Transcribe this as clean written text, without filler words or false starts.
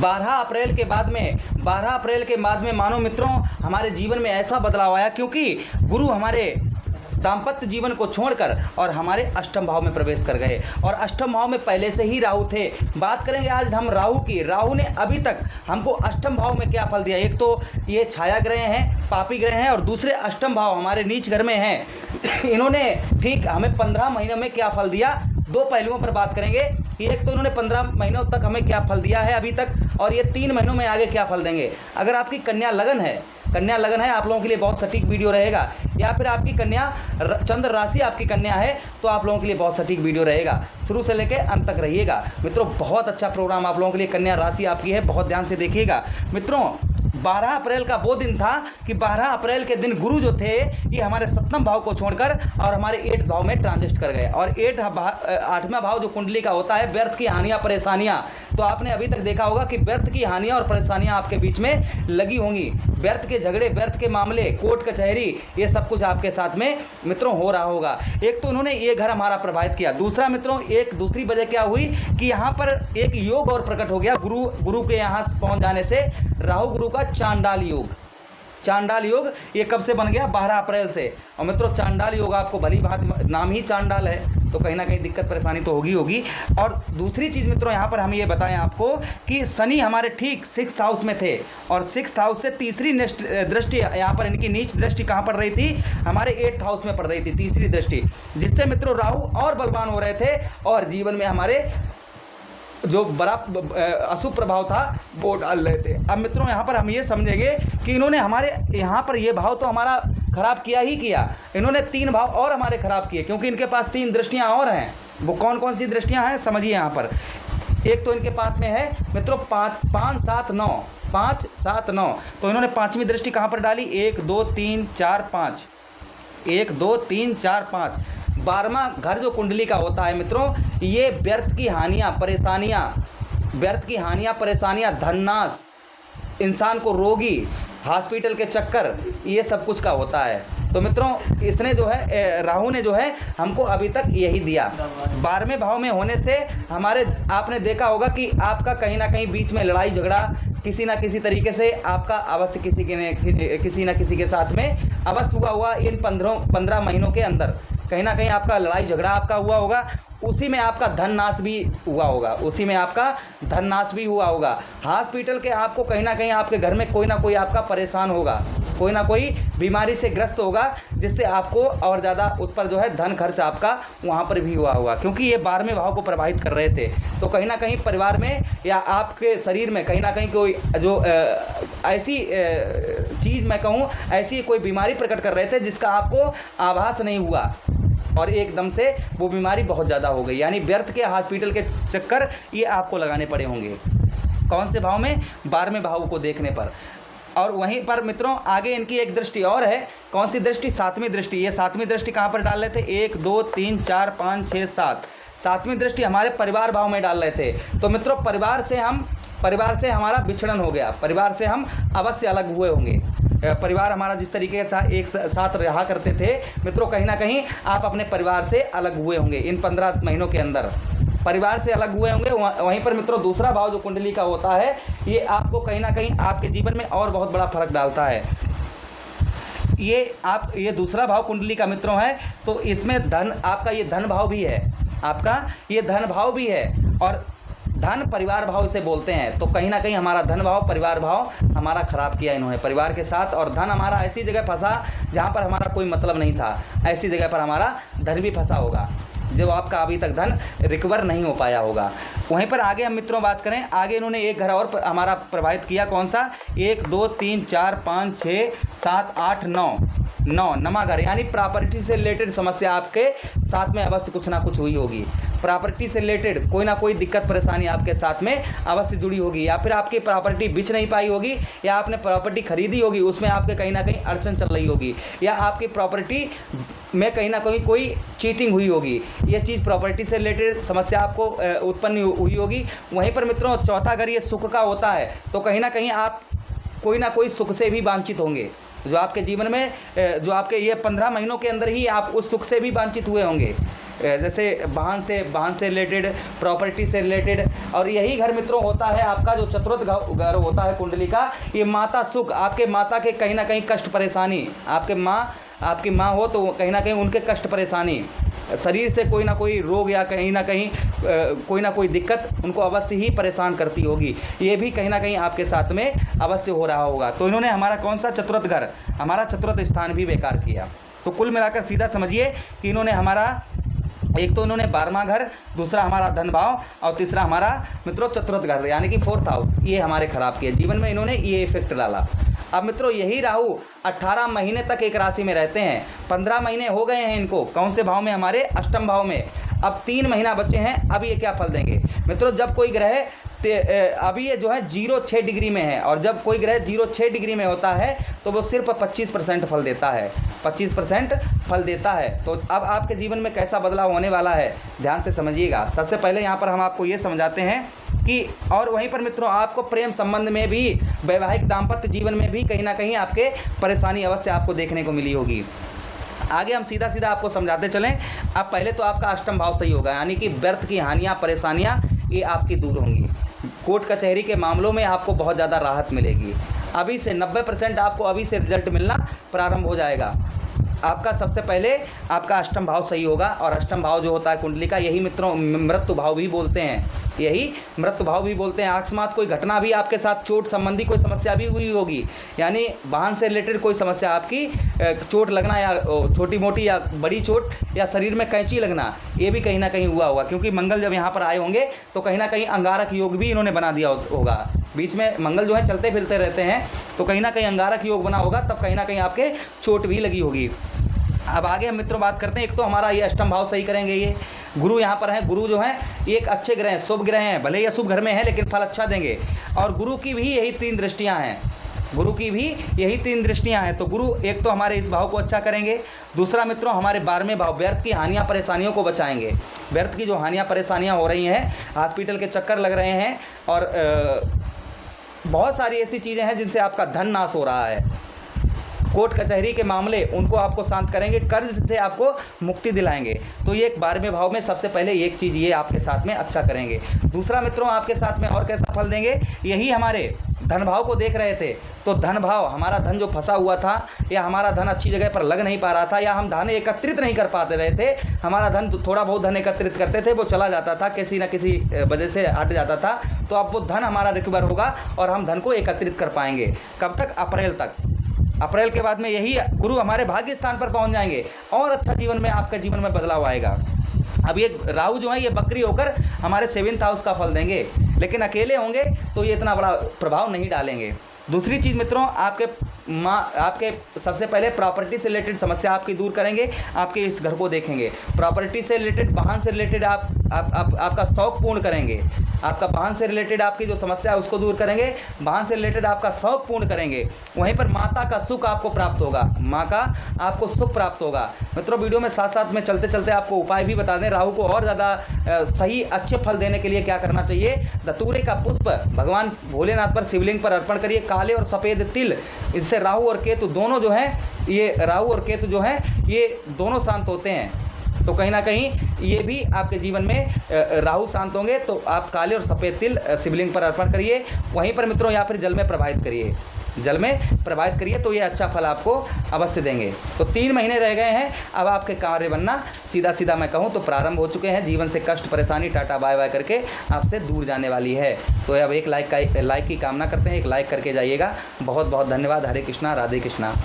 12 अप्रैल के बाद में मानो मित्रों हमारे जीवन में ऐसा बदलाव आया, क्योंकि गुरु हमारे दाम्पत्य जीवन को छोड़कर और हमारे अष्टम भाव में प्रवेश कर गए। और अष्टम भाव में पहले से ही राहु थे। बात करेंगे आज हम राहु की। राहु ने अभी तक हमको अष्टम भाव में क्या फल दिया। एक तो ये छाया ग्रह हैं, पापी ग्रह हैं, और दूसरे अष्टम भाव हमारे नीच घर में हैं। इन्होंने ठीक हमें 15 महीनों में क्या फल दिया, दो पहलुओं पर बात करेंगे कि एक तो इन्होंने 15 महीनों तक हमें क्या फल दिया है अभी तक, और ये 3 महीनों में आगे क्या फल देंगे। अगर आपकी कन्या लगन है आप लोगों के लिए बहुत सटीक वीडियो रहेगा, या फिर आपकी कन्या चंद्र राशि आपकी कन्या है तो आप लोगों के लिए बहुत सटीक वीडियो रहेगा। शुरू से लेकर अंत तक रहिएगा मित्रों। बहुत अच्छा प्रोग्राम आप लोगों के लिए कन्या राशि आपकी है, बहुत ध्यान से देखिएगा मित्रों। 12 अप्रैल का वो दिन था कि 12 अप्रैल के दिन गुरु जो थे ये हमारे 7वें भाव को छोड़कर और हमारे 8 भाव में ट्रांजिट कर गए। और 8वां भाव जो कुंडली का होता है व्यर्थ की हानियां परेशानियां, तो आपने अभी तक देखा होगा कि व्यर्थ की हानियां और परेशानियां आपके बीच में लगी होंगी। व्यर्थ के झगड़े, व्यर्थ के मामले, कोर्ट कचहरी, ये सब कुछ आपके साथ में मित्रों हो रहा होगा। एक तो उन्होंने ये घर हमारा प्रभावित किया। दूसरा मित्रों एक दूसरी वजह क्या हुई कि यहाँ पर एक योग और प्रकट हो गया गुरु के यहाँ पहुँच जाने से। राहु गुरु का चांडाल योग ये कब से बन गया, 12 अप्रैल से। और मित्रों चांडाल योग आपको भली बात, नाम ही चांडाल है तो कहीं ना कहीं दिक्कत परेशानी तो होगी। और दूसरी चीज़ मित्रों यहाँ पर हम ये बताएं आपको कि शनि हमारे ठीक 6th हाउस में थे, और 6th हाउस से तीसरी दृष्टि यहाँ पर इनकी नीच दृष्टि कहाँ पड़ रही थी, हमारे 8th हाउस में पड़ रही थी तीसरी दृष्टि, जिससे मित्रों राहु और बलवान हो रहे थे और जीवन में हमारे जो बड़ा अशुभ प्रभाव था वो डाल रहे थे। अब मित्रों यहाँ पर हम ये समझेंगे कि इन्होंने हमारे यहाँ पर ये भाव तो हमारा खराब किया ही किया, इन्होंने 3 भाव और हमारे खराब किए, क्योंकि इनके पास 3 दृष्टियाँ और हैं। वो कौन कौन सी दृष्टियाँ हैं समझिए यहाँ पर। एक तो इनके पास में है मित्रों 5 7 9, तो इन्होंने 5वीं दृष्टि कहाँ पर डाली, 1 2 3 4 5, 1 2 3 4 5। 12वां घर जो कुंडली का होता है मित्रों, ये व्यर्थ की हानियां परेशानियां, धननाश, इंसान को रोगी, हॉस्पिटल के चक्कर, ये सब कुछ का होता है। तो मित्रों इसने जो है राहु ने जो है हमको अभी तक यही दिया। 12वें भाव में होने से हमारे आपने देखा होगा कि आपका कहीं ना कहीं बीच में लड़ाई झगड़ा किसी ना किसी तरीके से आपका अवश्य किसी ना किसी के साथ में अवश्य हुआ इन 15 महीनों के अंदर कहीं ना कहीं आपका लड़ाई झगड़ा आपका हुआ होगा। उसी में आपका धन नाश भी हुआ होगा। हॉस्पिटल के आपको कहीं ना कहीं आपके घर में कोई ना कोई आपका परेशान होगा, कोई ना कोई बीमारी से ग्रस्त होगा, जिससे आपको और ज़्यादा उस पर जो है धन खर्च आपका वहाँ पर भी हुआ होगा, क्योंकि ये 12वें भाव को प्रभावित कर रहे थे। तो कहीं ना कहीं परिवार में या आपके शरीर में कहीं ना कहीं कोई जो ऐसी चीज़ मैं कहूँ ऐसी कोई बीमारी प्रकट कर रहे थे जिसका आपको आभास नहीं हुआ, और एकदम से वो बीमारी बहुत ज़्यादा हो गई। यानी व्यर्थ के हॉस्पिटल के चक्कर ये आपको लगाने पड़े होंगे। कौन से भाव में, 12वें भाव को देखने पर। और वहीं पर मित्रों आगे इनकी एक दृष्टि और है। कौन सी दृष्टि, 7वीं दृष्टि। ये 7वीं दृष्टि कहाँ पर डाल रहे थे, 1 2 3 4 5 6 7, 7वीं दृष्टि हमारे परिवार भाव में डाल रहे थे। तो मित्रों परिवार से हमारा विछड़न हो गया, परिवार से हम अवश्य अलग हुए होंगे। परिवार हमारा जिस तरीके से एक साथ रहा करते थे मित्रों, कहीं ना कहीं आप अपने परिवार से अलग हुए होंगे इन 15 महीनों के अंदर, परिवार से अलग हुए होंगे। वहीं पर मित्रों दूसरा भाव जो कुंडली का होता है ये आपको कहीं ना कहीं आपके जीवन में और बहुत बड़ा फर्क डालता है। ये दूसरा भाव कुंडली का मित्रों है, तो इसमें धन आपका ये धन भाव भी है, आपका ये धन भाव भी है, और धन परिवार भाव इसे बोलते हैं। तो कहीं ना कहीं हमारा धन भाव परिवार भाव हमारा खराब किया इन्होंने परिवार के साथ, और धन हमारा ऐसी जगह फंसा जहाँ पर हमारा कोई मतलब नहीं था, ऐसी जगह पर हमारा धन भी फंसा होगा जो आपका अभी तक धन रिकवर नहीं हो पाया होगा। वहीं पर आगे हम मित्रों बात करें, आगे इन्होंने एक घर और हमारा प्रभावित किया। कौन सा, 1 2 3 4 5 6 7 8 9 नमा घर, यानी प्रॉपर्टी से रिलेटेड समस्या आपके साथ में अवश्य कुछ ना कुछ हुई होगी। प्रॉपर्टी से रिलेटेड कोई ना कोई दिक्कत परेशानी आपके साथ में अवश्य जुड़ी होगी, या फिर आपकी प्रॉपर्टी बिच नहीं पाई होगी, या आपने प्रॉपर्टी खरीदी होगी उसमें आपके कहीं ना कहीं अड़चन चल रही होगी, या आपकी प्रॉपर्टी में कहीं ना कहीं कोई चीटिंग हुई होगी। ये चीज़ प्रॉपर्टी से रिलेटेड समस्या आपको उत्पन्न हुई होगी। वहीं पर मित्रों चौथा घर ये सुख का होता है, तो कहीं ना कहीं आप कोई ना कोई सुख से भी वांछित होंगे, जो आपके जीवन में जो आपके ये 15 महीनों के अंदर ही आप उस सुख से भी वांछित हुए होंगे। जैसे वाहन से रिलेटेड, प्रॉपर्टी से रिलेटेड। और यही घर मित्रों होता है आपका जो चतुर्थ घर होता है कुंडली का, ये माता सुख, आपके माता के कहीं ना कहीं कष्ट परेशानी, आपकी माँ हो तो कहीं ना कहीं उनके कष्ट परेशानी, शरीर से कोई ना कोई रोग या कहीं ना कहीं कोई ना कोई दिक्कत उनको अवश्य ही परेशान करती होगी, ये भी कहीं ना कहीं आपके साथ में अवश्य हो रहा होगा। तो इन्होंने हमारा कौन सा चतुर्थ घर, हमारा चतुर्थ स्थान भी बेकार किया। तो कुल मिलाकर सीधा समझिए कि इन्होंने हमारा, एक तो इन्होंने 12वां घर, दूसरा हमारा धन भाव और तीसरा हमारा मित्रों चतुर्थ घर यानी कि 4th हाउस, ये हमारे खराब किए। जीवन में इन्होंने ये इफेक्ट डाला। अब मित्रों यही राहु 18 महीने तक एक राशि में रहते हैं। 15 महीने हो गए हैं इनको, कौन से भाव में, हमारे अष्टम भाव में। अब 3 महीना बचे हैं। अब ये क्या फल देंगे मित्रों, जब कोई ग्रह अभी ये जो है 0-6 डिग्री में है, और जब कोई ग्रह 0-6 डिग्री में होता है तो वो सिर्फ 25% फल देता है, 25% फल देता है। तो अब आपके जीवन में कैसा बदलाव होने वाला है, ध्यान से समझिएगा। सबसे पहले यहाँ पर हम आपको ये समझाते हैं कि, और वहीं पर मित्रों आपको प्रेम संबंध में भी, वैवाहिक दाम्पत्य जीवन में भी कहीं ना कहीं आपके परेशानी अवश्य आपको देखने को मिली होगी। आगे हम सीधा सीधा आपको समझाते चलें। अब पहले तो आपका अष्टम भाव सही होगा, यानी कि व्यर्थ की हानियाँ, परेशानियाँ ये आपकी दूर होंगी। कोर्ट कचहरी के मामलों में आपको बहुत ज़्यादा राहत मिलेगी। अभी से 90% आपको अभी से रिजल्ट मिलना प्रारंभ हो जाएगा। आपका सबसे पहले आपका अष्टम भाव सही होगा, और अष्टम भाव जो होता है कुंडली का, यही मित्रों मृत्यु भाव भी बोलते हैं, यही मृत्यु भाव भी बोलते हैं। अकस्मात कोई घटना भी आपके साथ, चोट संबंधी कोई समस्या भी हुई होगी, यानी वाहन से रिलेटेड कोई समस्या आपकी, चोट लगना या छोटी मोटी या बड़ी चोट, या शरीर में कैंची लगना, ये भी कहीं ना कहीं हुआ होगा। क्योंकि मंगल जब यहाँ पर आए होंगे तो कहीं ना कहीं अंगारक योग भी इन्होंने बना दिया होगा। बीच में मंगल जो है चलते फिरते रहते हैं, तो कहीं ना कहीं अंगारक योग बना होगा, तब कहीं ना कहीं आपके चोट भी लगी होगी। अब आगे हम मित्रों बात करते हैं। एक तो हमारा ये अष्टम भाव सही करेंगे, ये गुरु यहाँ पर हैं। गुरु जो हैं एक अच्छे ग्रह हैं, शुभ ग्रह हैं, भले ये शुभ घर में है लेकिन फल अच्छा देंगे। और गुरु की भी यही 3 दृष्टियाँ हैं, गुरु की भी यही 3 दृष्टियाँ हैं। तो गुरु एक तो हमारे इस भाव को अच्छा करेंगे, दूसरा मित्रों हमारे 12वें भाव, व्यर्थ की हानियाँ परेशानियों को बचाएंगे। व्यर्थ की जो हानियाँ परेशानियाँ हो रही हैं, हॉस्पिटल के चक्कर लग रहे हैं, और बहुत सारी ऐसी चीज़ें हैं जिनसे आपका धन नाश हो रहा है, कोर्ट कचहरी के मामले, उनको आपको शांत करेंगे, कर्ज से आपको मुक्ति दिलाएंगे। तो ये 12वें भाव में सबसे पहले एक चीज़ ये आपके साथ में अच्छा करेंगे। दूसरा मित्रों आपके साथ में और कैसा फल देंगे, यही हमारे धन भाव को देख रहे थे, तो धन भाव, हमारा धन जो फंसा हुआ था, या हमारा धन अच्छी जगह पर लग नहीं पा रहा था, या हम धन एकत्रित नहीं कर पाते रहे थे, हमारा धन थोड़ा बहुत धन एकत्रित करते थे, वो चला जाता था, किसी न किसी वजह से हट जाता था। तो अब वो धन हमारा रिकवर होगा और हम धन को एकत्रित कर पाएंगे। कब तक? अप्रैल तक। अप्रैल के बाद में यही गुरु हमारे भाग्य स्थान पर पहुंच जाएंगे, और अच्छा जीवन में, आपके जीवन में बदलाव आएगा। अब ये राहु जो है ये बकरी होकर हमारे 7th हाउस का फल देंगे, लेकिन अकेले होंगे तो ये इतना बड़ा प्रभाव नहीं डालेंगे। दूसरी चीज़ मित्रों, आपके सबसे पहले प्रॉपर्टी से रिलेटेड समस्या आपकी दूर करेंगे, आपके इस घर को देखेंगे। प्रॉपर्टी से रिलेटेड, वाहन से रिलेटेड आपका शौक पूर्ण करेंगे, आपका वाहन से रिलेटेड आपकी जो समस्या है उसको दूर करेंगे, वाहन से रिलेटेड आपका शौक पूर्ण करेंगे। वहीं पर माता का सुख आपको प्राप्त होगा, माँ का आपको सुख प्राप्त होगा। मित्रों वीडियो में साथ साथ में चलते चलते आपको उपाय भी बता दें, राहु को और ज़्यादा सही अच्छे फल देने के लिए क्या करना चाहिए। धतूरे का पुष्प भगवान भोलेनाथ पर, शिवलिंग पर अर्पण करिए। काले और सफ़ेद तिल, इससे राहु और केतु दोनों जो हैं, ये राहु और केतु जो हैं ये दोनों शांत होते हैं। तो कहीं ना कहीं ये भी आपके जीवन में, राहु शांत होंगे तो आप काले और सफ़ेद तिल शिवलिंग पर अर्पण करिए। वहीं पर मित्रों या फिर जल में प्रवाहित करिए, जल में प्रवाहित करिए, तो ये अच्छा फल आपको अवश्य देंगे। तो 3 महीने रह गए हैं, अब आपके कार्य बनना सीधा सीधा मैं कहूँ तो प्रारंभ हो चुके हैं। जीवन से कष्ट परेशानी टाटा बाय बाय करके आपसे दूर जाने वाली है। तो अब एक लाइक की कामना करते हैं, एक लाइक करके जाइएगा। बहुत बहुत धन्यवाद। हरे कृष्णा, राधे कृष्णा।